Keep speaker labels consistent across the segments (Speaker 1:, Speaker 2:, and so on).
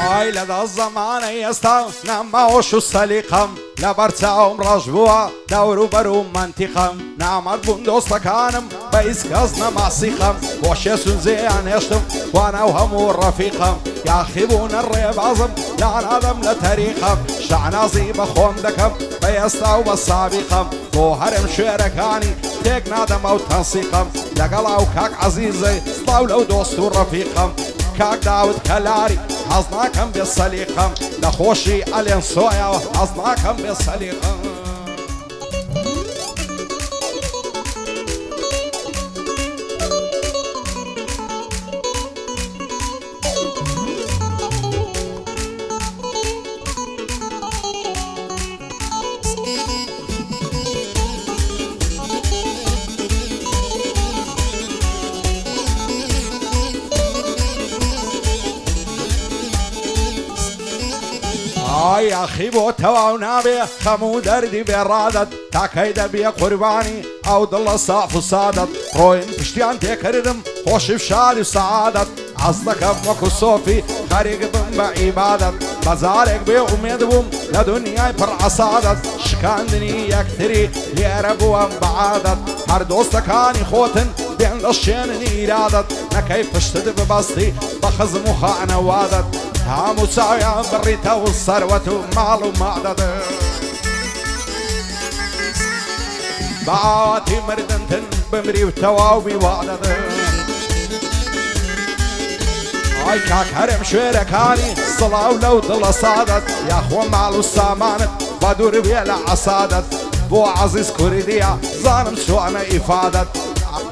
Speaker 1: ئای لەدا زەمانە ئێستا نەماوەش و سەلیقەم لەبەر چاوم ڕەش بووە دەور و بەر و منتیقەم نامەرد بوون دۆستەکانم بە هیچ کەس نەماسیقەم بۆشێ سونجێیان هێشتم توانە و هەموو ڕەفیقەم یاخی بوونە ڕێبازم لانادەم لە تەریقەم شەعنازی بە خۆم دەکەم بە ئێستا و بە سابیقەم بۆ هەرم شوێرەکانی تێک نادەم ئەو تەنسیقەم لەگەڵا و کاک عەزیزەی سڵاو لەو دۆست و ڕەفیقەم کاک داود کەلاری حەز ناکەم بێ سەلیقەم لە خۆشی ئەلێن سۆیەوە حەز ناکەم بێ سەلیقەم ئای یاخی بۆ تەواو نابێ خەموو دەردی بێڕادەت تاکەی دەبێ قوربانی ئەو دڵە ساف و سادەت ڕۆین پشتیان تێکردم خۆشی شادی و سەعادەت حەز دەکەم وەکو سۆفی خەریک بم بە عیبادەت بەزارێک بێ ئومێد بووم لە دونیای پڕ عەسادەت شکاندنی یەکتری لێرە بووەم بە عادەت هەر دۆستەکانی خۆتن بێن لە شوێننی ئیرادەت نەکەی پشتت ببەستی بە خزم و خانەوادەت هەموو چاویان بڕیتە و سەروەت و ماڵ و مادەت بە ئاواتی مردنتن بمری و تەواوی وادەت ئای کاک هەرم شوێرەکانی سڵاو لەو دڵە سادەت یاخۆ ماڵ و سامانت بە دوور بێ لە عەسادەت بۆ عەزیز کوردیە زانم چۆنە ئیفادەت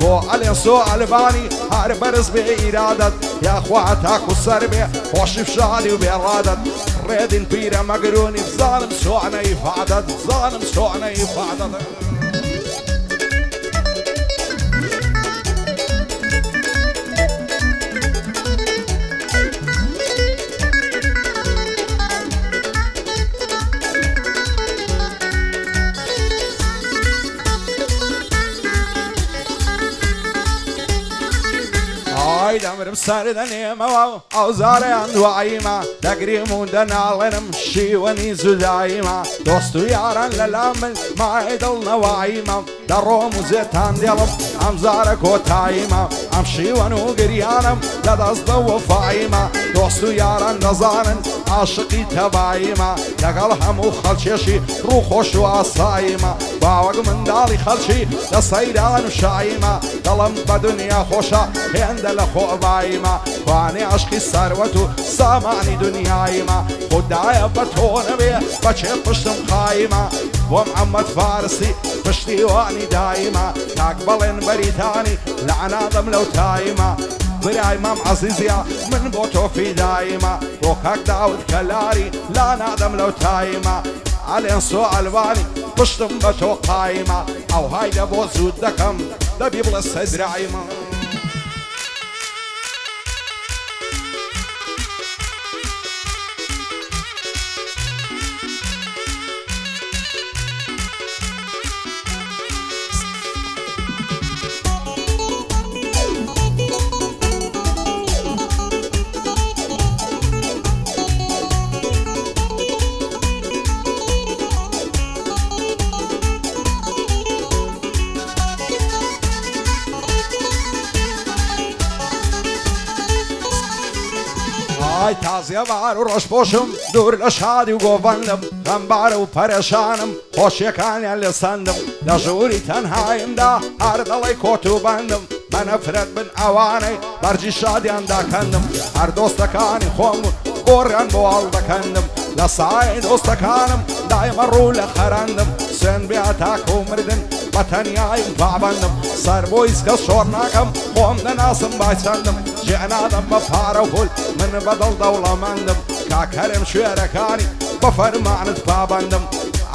Speaker 1: بۆ ئەلێن سۆ ئەلبانی هەر بەرز بێ ئیرادەت یاخوا تاک و سەر بێ خۆشی شادی و بێڕادەت ڕێدین پیرە مەگرونی بزانم چۆنە ئیفادەت بزانم چۆنە ئیفادەت ئای دەمرم سەردەنێمەوە ئەو زارەیان دواییمە دەگریم و دەناڵێنم شیوەنی زوداییمە دۆست و یاران لەلا من مای دڵ نەواییمە دەڕۆم و زێتان دێڵم ئەم زارە کۆتاییمە ئەم شیوەن و گریانم لە دەستە وەفاییمە دۆست و یاران دەزانن عاشقی تەباییمە لەگەڵ هەموو خەڵکێشی ڕووخۆش و ئاساییمە باوەک منداڵی خەڵکی لە سەیران و شاییمە دڵم بە دنیا خۆشە هێندە لە خۆباییمە توانێ عشقی سەروەت و سامانی دنیاییمە خوددایە بە تۆ نەبێ بەچێ پشتم خاییمە بۆم ئەمەد فارسی پشتیوانی داییمە کاک بەڵێن بەریتانی لەعنادەم لەو تاییمە برای مام عەزیزیە من بۆ تۆ فیداییمە بۆ کاک داود کەلاری لانادەم لەو تاییمە ئەلێن سۆ ئەلوانی پشتم بە تۆ قاییمە ئەو هایدە بۆ زوود دەکەم دەبی بڵێ سەدراییمە ئای تازیە بار و ڕۆژپۆشم دوور لە شادی و گۆڤەندم غەمبارە و پەرێشانم خۆشیەکانیان لێ سەندم لە ژووری تەنهاییمدا هەر دەڵێی کۆت و بەندم بە نەفرەت بن ئەوانەی بەرجی شادیان داکەندم هەر دۆستەکانی خۆم گۆڕیان بۆ هەڵ دەکەندم لە سایەی دۆستەکانم دایمە ڕوو لە خەرەندم سوێن بێ تاکە و مردن بە تەنیاییم پابەندم سەر بۆ هیچ کەس شۆڕ ناکەم خۆم دەناسم بای چەندم جێنادەم بە پارە و پول من بەدڵ دەوڵەمەندم کاک هەرێم شوێرەکانی بە فەرمانت پابەندم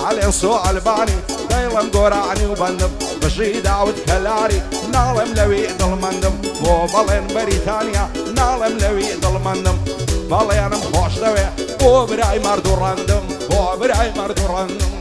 Speaker 1: ئەلێن سۆ ئەلبانی دەیڵم گۆرانی و بەندم بژی داود کەلاری ناڵێم لەوی دڵمەندم بۆ بەڵێن بەریتانیا ناڵێم لەوی دڵمەندم بەڵێنم خۆش دەوێ بۆ برای مەرد و ڕەندم بۆ برای مەرد و ڕەندم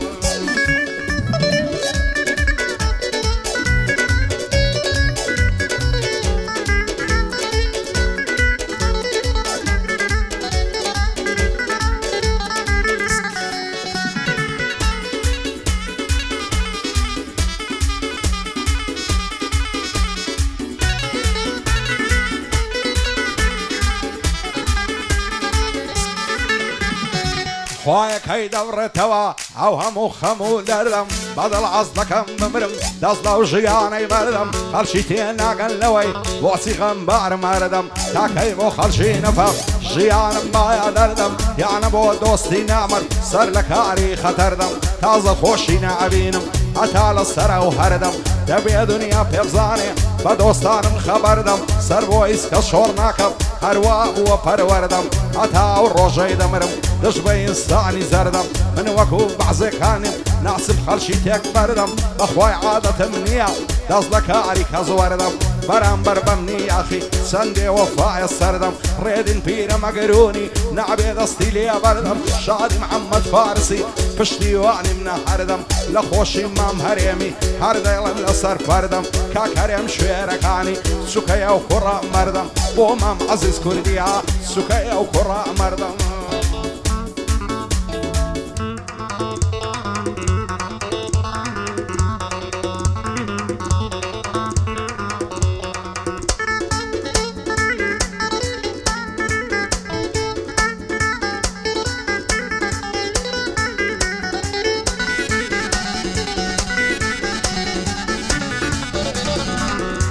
Speaker 1: خوايك هي دورتوا او همو خمو دردم بدل عزلكم بمرم دزلا وجياني بردم خلشيتين ناقن لوي بوسي غنبار مردم تاكي بو خلشي نفق جيان ما دردم يعني بو دوستي نعمر سر لكاري خطردم تازه خوشي نعبينم حتى للسر وهردم تبي دنيا بيبزاني بدوستانم خبردم سر بو اسك شور ناكب هروا وپروردم حتى الروجي دمرم دشبي انساني زردم من وكو بعزكانم ناسب خلشي تيك بردم اخواي عادة منيا دازلك عريك ازوردم برام بربمني يا اخي سندي وفاي السردم ريدن بير مقروني نعبي دستي لي بردم شادي محمد فارسي فشتي واني من هردم لخوشي مام هريمي هرديلم لسر فردم كاك هريم شويركاني سكيا وقرا مردم بو مام عزيز كرديا سكيا وقرا مردم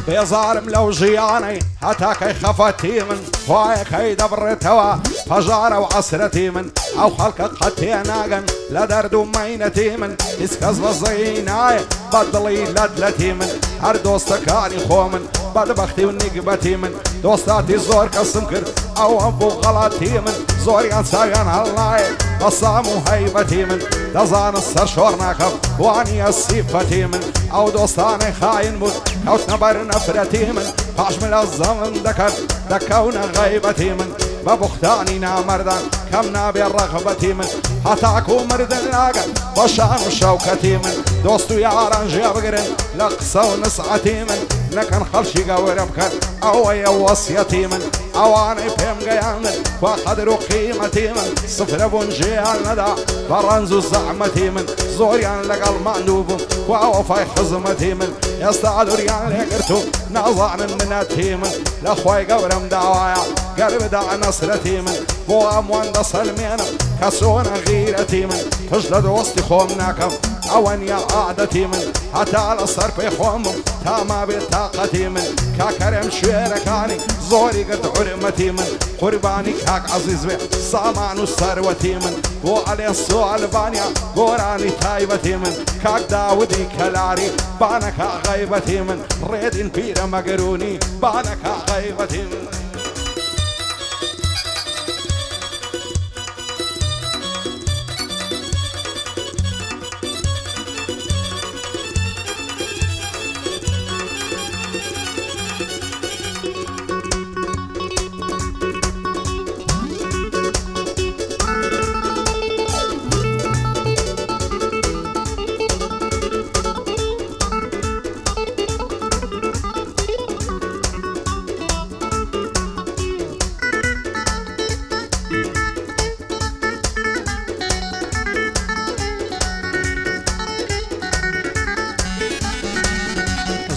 Speaker 1: بيزارم لو جياني هتاك خفتي من هوايك هي دبرتوا فجارة وعسرتي من او خلقك خطي ناقن لدرد ومينتي من اسكز بزيناي بدلي لدلتي من هر دوستكاني خومن بدبختي ونقبتي من دوستاتي زور كسمكر او ابو غلطي من زور ينسايان هالناي قصامو هيبتي من دزان السر شورناكب واني السيفتي من او دوستاني خاين بود او تنبر نفرتي من فاشمل الزمن دكر دكونا غيبتي من ببختاني نامردان كم نابي الرغبتي من هتاكو مردن لاغن بشان وشوكتي من دوستو ياران جابقرن لقصو نسعتي من لكن خلشي قورب كان او وصيتي من اواني بهم قيامن وقدروا قيمتي من صفر بنجيان ندى فرنزو زعمتي من زوريان لقل مندوب ووفاي خزمتي من يستعدوا ريان لقرتو نازعن مناتي من لاخواي قورم دعوايا قرب دع نصرتي من بو اموان دا سلمين كسونا غيرتي من تجلد وسطي خومناكم اوان يا قعدتي من حتى على الصرف خومم تاما بطاقتي من كاكرم شويركاني زوري قد حرمتي من قرباني كاك عزيز بي سامان ثروتي من وعلي السؤال بانيا قوراني تايبتي من كاك داودي كلاري بانكا غيبتي من ريدين بير مقروني بانكا غيبتي من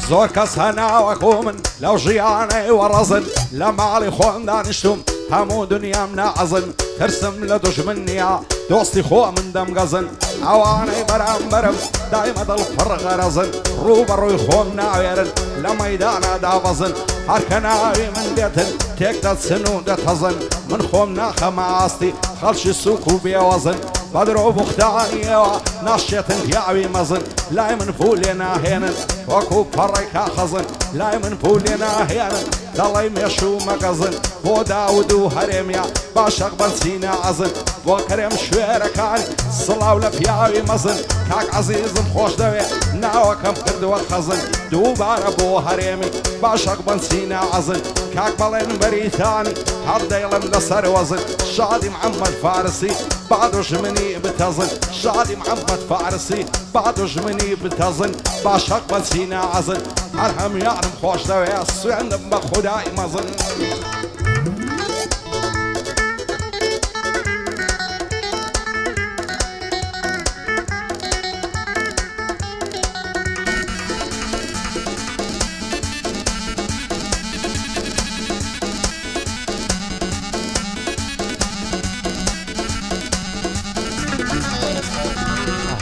Speaker 1: زور كس هنا وكومن لو جياني ورزن لما علي خوم دانشتم همو دنيا منعزن ترسم لدوش منيا دوستي خو من دم غزن اواني برام برم دايما دل فرغ رزن روبروي خوم ناويرن لميدانا دافزن هركناوي من بيتن تيك دات سنو دات هزن من خوم ناخماستي خلش السوق وبيوزن بدرو بختاني نشيتن يعوي مزن لا من فولينا هينن وكو فريكا خزن لا من فولينا هينن دلي مشو مقزن بو داود وهرميا باشق بنسينا عزن بو كريم شويركاني صلاو لفياوي مزن كاك عزيز خوش دوي ناوكم كردو الخزن دوبار بو هرمي باشق بنسينا عزن كاك بلين بريثاني هرديلم لسر وزن شادي محمد فارسي بعدو جمني بتزن شادي محمد فارسي بعدو جمني بتزن باشق بنسينا عزن ارهم يعلم خوش دوي السوين بخداي مزن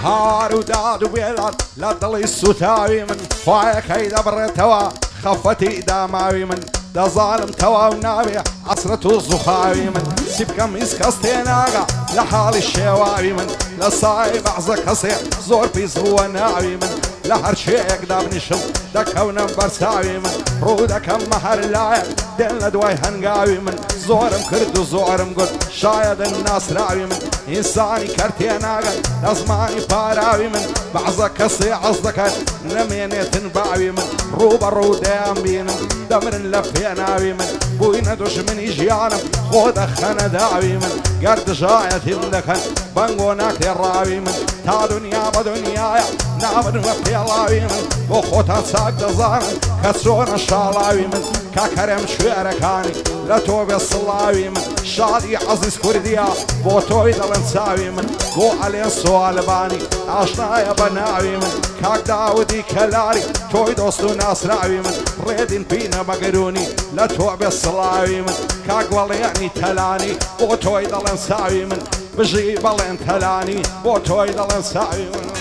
Speaker 1: هار وداد وبيضات لا ضل السوتاوي من خوايك هيدا برتوا خفتي داماوي من دا ظالم توا ونابي عصرته الزخاوي من سيبكم مسكستيناغا لحال الشواوي من لصايب عزك هصيح زور بيس هو ناوي من لهر شيء يقدر نشم دكونا برساوي من رودك مهر لايق دين لدواي هنقاوي من زورم كرد وزورم قد شايد الناس راوي من إنساني كرتيناغا لازماني باراوي من بعزك هصيح عصدك نميني تنباوي من روبا رودام بين دمر لفيناوي من بوينا دوش من يجيانم خود خنا داوي من قرد جايتي لكن بانقوناك الراوي من تا دنيا بدنيا نابن وقت يلاوي من بخوتا ساق دزارن كسون الشالاوي من كاكرم شويركاني لتوب الصلاوي من شادي عزيز كرديا بوتوي دلنساوي من بو علي السؤال باني عشنا يا بناوي من كاك داودي كلاري توي دوستو ناس راوي من ريدين بينا مقروني لتوب الصلاوي من كاك والله يعني تلاني بوتوي دلنساوي من بجي بالين تلاني بوتوي دلنساوي من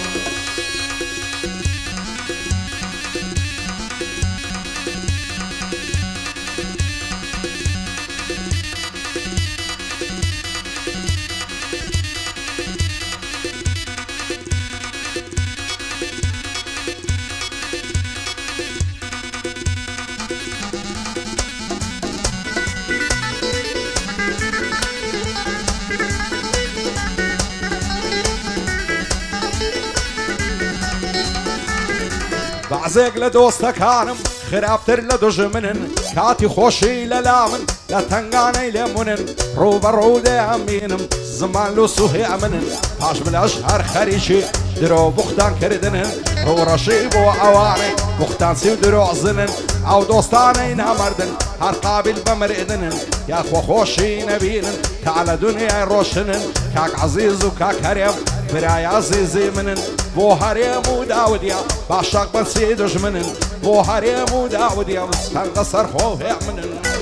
Speaker 1: بعزيق لدوستك هانم خرابتر لدجمنن كاتي خوشي للامن لتنقاني لمنن روبا رودي امينم زمان لو سوهي امنن باش من اشهر خريشي درو بختان كردنن رو رشيب وعواني بختان سيو درو عزنن او دوستاني نامردن هر قابل بمردنن يا خو خوشي نبينن تعالى دنيا روشنن كاك عزيز وكاك هريم براي عزيزي منن بو هريم وداوديا باشاق بنسي دجمنن بو هريم وداوديا بسان قصر خوف يعمنن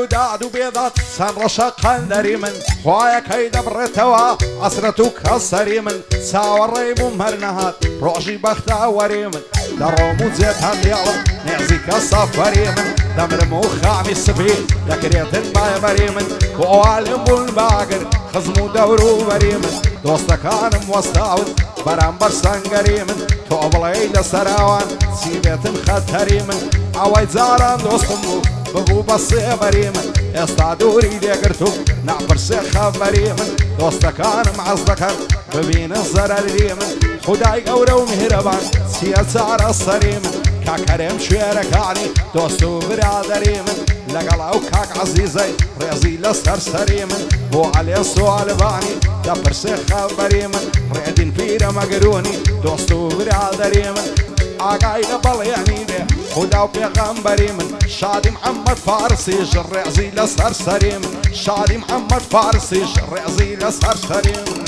Speaker 1: وداد وبيضات سن رشق هندري من خوايك هيدا برتوا عصرتك هالسري من ساور ريم مرنهات روشي بختا وري من درومو زيت هنديالم نعزيك الصفري من دمر مخامي السفيل ذكريت الماي مري من وعالم والباقر خزمو دورو بري من دوستك انا موستاود برامبر سنگري من توبلي لسراوان سيبت خطري من عوايد زاران دوستمو ببو بصي مريمن استادوري ليقرتو نعبر سيخا مريمن دوستكان معزدكان ببين الزرر ريمن خداي قورو مهربان سياسار الصريمن كاكرم شويركاني دوستو برادريمن لقلاو كاك عزيزي ريزي لسر سريمن بو علي السؤال باني دبر سيخا مريمن ريدين بيرا مقروني دوستو برادريمن عقايد باليعني ده خدا وبيغمبري من شادي محمد فارسي جرعزي لسرسري من شادي محمد فارسي جرعزي لسرسري من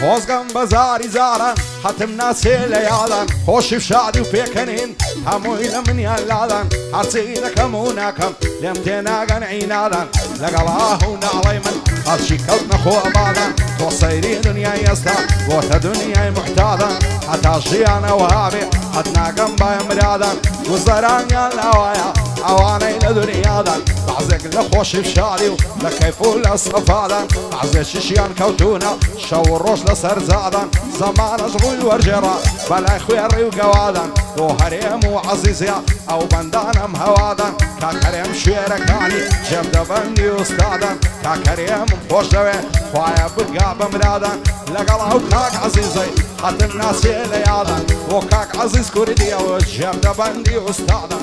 Speaker 1: خوزگم بزاری زارن حتم ناسی لیادن خوشی شادی و پیکنین هموی لمن یلادن هرچی نکمونکم لم تناگن عینادن لقلاه ونعلی من هرچی کل نخو آبادن تو سیری دنیای استا گوت دنیای محتادن حتی جیان وهابی حتی ناگم بایم رادن گذران یا نوایا اوانی لدنیادن عزق لخوشي بشاري لكيف ولا صفادا عزق شيشيان كوتونا شاور روش لسر زادا زمان اشغل ورجرا بلا خويري وقوادا وهريم وعزيزيا او بندانم هوادا كاكريم شويركاني جبد بندي استادا كاكريم خوش دوي خوايا بقى بمرادا لقلا وكاك عزيزي حتى الناس يليادا وكاك عزيز كردي وجبد بندي استادا